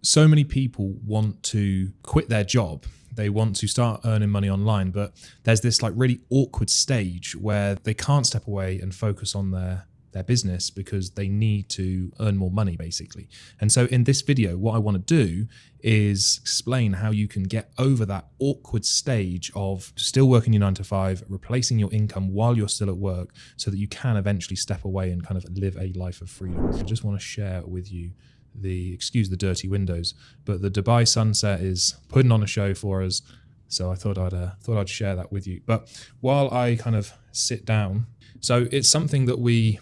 So many people want to quit their job. They want to start earning money online, but there's this like really awkward stage where they can't step away and focus on their business because they need to earn more money basically. And so in this video, what I want to do is explain how you can get over that awkward stage of still working your 9 to 5, replacing your income while you're still at work so that you can eventually step away and kind of live a life of freedom. I just want to share with you excuse the dirty windows, but the Dubai sunset is putting on a show for us. So I thought I'd share that with you. But while I kind of sit down, so it's something that we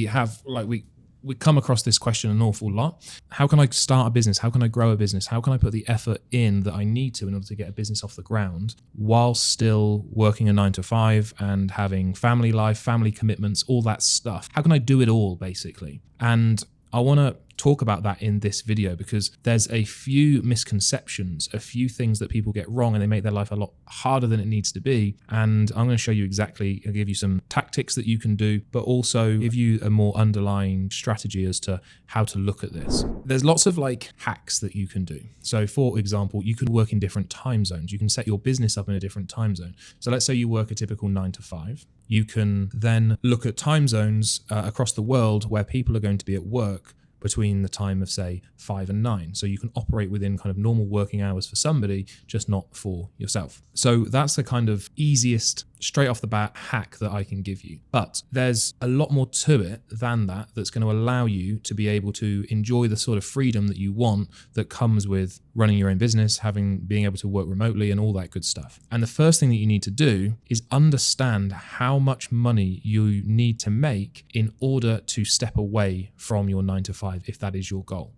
have, like we come across this question an awful lot. How can I start a business? How can I grow a business? How can I put the effort in that I need to in order to get a business off the ground while still working a 9 to 5 and having family life, family commitments, all that stuff? How can I do it all basically? And I want to talk about that in this video because there's a few misconceptions, a few things that people get wrong, and they make their life a lot harder than it needs to be. And I'm going to show you exactly, I'll give you some tactics that you can do, but also give you a more underlying strategy as to how to look at this. There's lots of like hacks that you can do. So for example, you can work in different time zones. You can set your business up in a different time zone. So let's say you work a typical 9 to 5. You can then look at time zones across the world where people are going to be at work between the time of say 5 and 9. So you can operate within kind of normal working hours for somebody, just not for yourself. So that's the kind of easiest straight off the bat hack that I can give you. But there's a lot more to it than that that's going to allow you to be able to enjoy the sort of freedom that you want that comes with running your own business, being able to work remotely and all that good stuff. And the first thing that you need to do is understand how much money you need to make in order to step away from your 9 to 5 if that is your goal.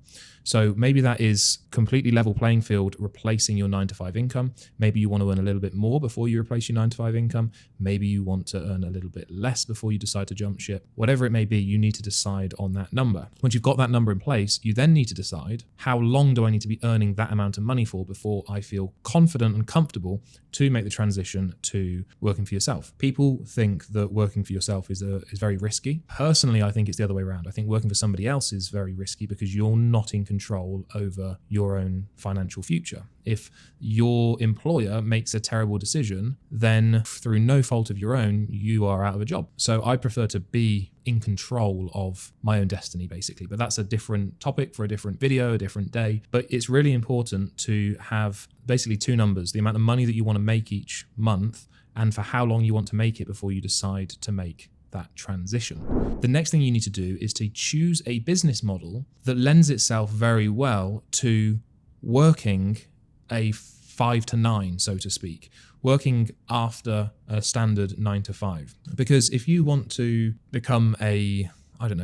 So maybe that is completely level playing field, replacing your 9 to 5 income. Maybe you want to earn a little bit more before you replace your 9 to 5 income. Maybe you want to earn a little bit less before you decide to jump ship. Whatever it may be, you need to decide on that number. Once you've got that number in place, you then need to decide how long do I need to be earning that amount of money for before I feel confident and comfortable to make the transition to working for yourself. People think that working for yourself is very risky. Personally, I think it's the other way around. I think working for somebody else is very risky because you're not in control over your own financial future. If your employer makes a terrible decision, then through no fault of your own, you are out of a job. So I prefer to be in control of my own destiny, basically. But that's a different topic for a different video, a different day. But it's really important to have basically two numbers: the amount of money that you want to make each month and for how long you want to make it before you decide to make that transition. The next thing you need to do is to choose a business model that lends itself very well to working a 5 to 9, so to speak, working after a standard 9 to 5. Because if you want to become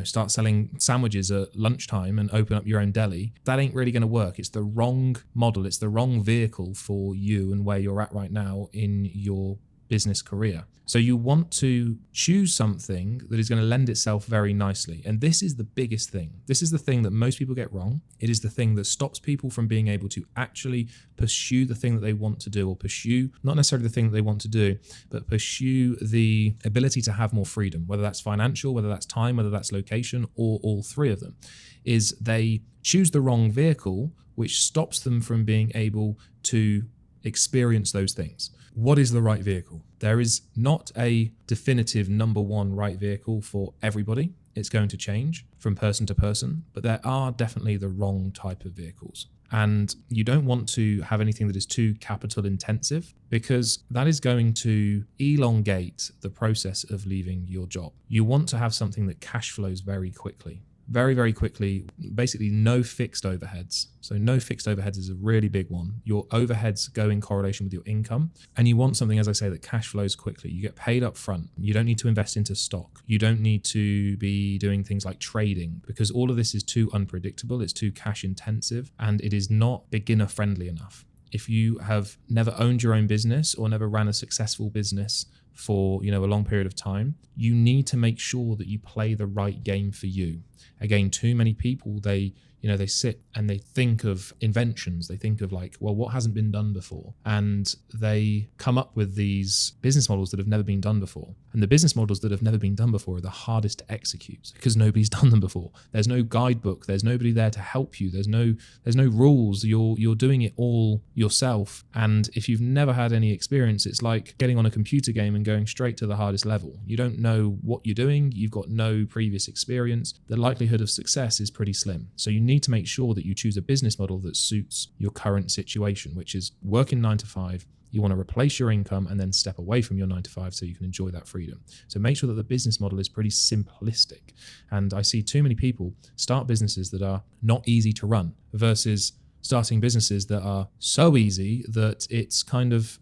start selling sandwiches at lunchtime and open up your own deli, that ain't really going to work. It's the wrong model. It's the wrong vehicle for you and where you're at right now in your business career. So you want to choose something that is going to lend itself very nicely. And this is the biggest thing. This is the thing that most people get wrong. It is the thing that stops people from being able to actually pursue the thing that they want to do, or pursue, not necessarily the thing that they want to do, but pursue the ability to have more freedom, whether that's financial, whether that's time, whether that's location, or all three of them, is they choose the wrong vehicle, which stops them from being able to experience those things. What is the right vehicle? There is not a definitive number one right vehicle for everybody. It's going to change from person to person, but there are definitely the wrong type of vehicles. And you don't want to have anything that is too capital intensive, because that is going to elongate the process of leaving your job. You want to have something that cash flows very quickly. Very, very quickly, basically no fixed overheads. So no fixed overheads is a really big one. Your overheads go in correlation with your income. And you want something, as I say, that cash flows quickly. You get paid up front. You don't need to invest into stock. You don't need to be doing things like trading, because all of this is too unpredictable. It's too cash intensive, and it is not beginner friendly enough. If you have never owned your own business or never ran a successful business for a long period of time, you need to make sure that you play the right game for you. Again, too many people, they they sit and they think of inventions. They think of like, well, what hasn't been done before? And they come up with these business models that have never been done before. And the business models that have never been done before are the hardest to execute because nobody's done them before. There's no guidebook. There's nobody there to help you. There's no rules. You're doing it all yourself. And if you've never had any experience, it's like getting on a computer game and going straight to the hardest level. You don't know what you're doing. You've got no previous experience. The likelihood of success is pretty slim. So you need to make sure that you choose a business model that suits your current situation, which is working 9 to 5. You want to replace your income and then step away from your 9 to 5 so you can enjoy that freedom. So make sure that the business model is pretty simplistic. And I see too many people start businesses that are not easy to run versus starting businesses that are so easy that it's kind of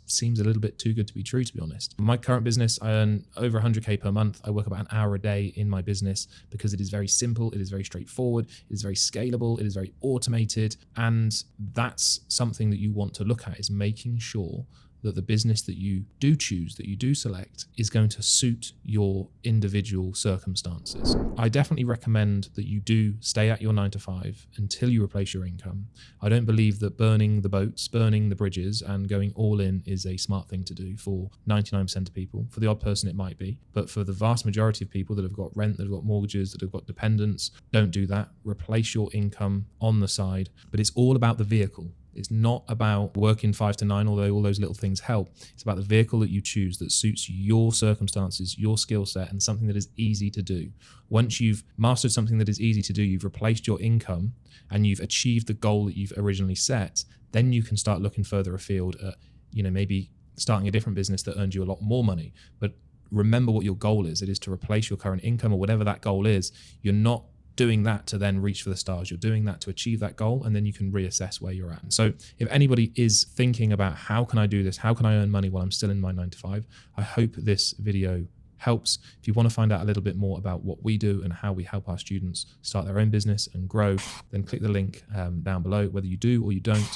seems a little bit too good to be true, to be honest. My current business, I earn over 100K per month. I work about an hour a day in my business because it is very simple. It is very straightforward. It is very scalable. It is very automated. And that's something that you want to look at, is making sure that the business that you do choose, that you do select, is going to suit your individual circumstances. I definitely recommend that you do stay at your 9 to 5 until you replace your income. I don't believe that burning the boats, burning the bridges, and going all in is a smart thing to do for 99% of people. For the odd person, it might be. But for the vast majority of people that have got rent, that have got mortgages, that have got dependents, don't do that. Replace your income on the side. But it's all about the vehicle. It's not about working 5 to 9, although all those little things help. It's about the vehicle that you choose that suits your circumstances, your skill set, and something that is easy to do. Once you've mastered something that is easy to do, you've replaced your income and you've achieved the goal that you've originally set, then you can start looking further afield at, maybe starting a different business that earns you a lot more money. But remember what your goal is. It is to replace your current income or whatever that goal is. You're not doing that to then reach for the stars. You're doing that to achieve that goal, and then you can reassess where you're at. So if anybody is thinking about how can I do this, how can I earn money while I'm still in my 9 to 5, I hope this video helps. If you want to find out a little bit more about what we do and how we help our students start their own business and grow, then click the link down below. Whether you do or you don't,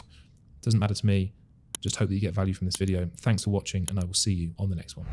doesn't matter to me. Just hope that you get value from this video. Thanks for watching, and I will see you on the next one.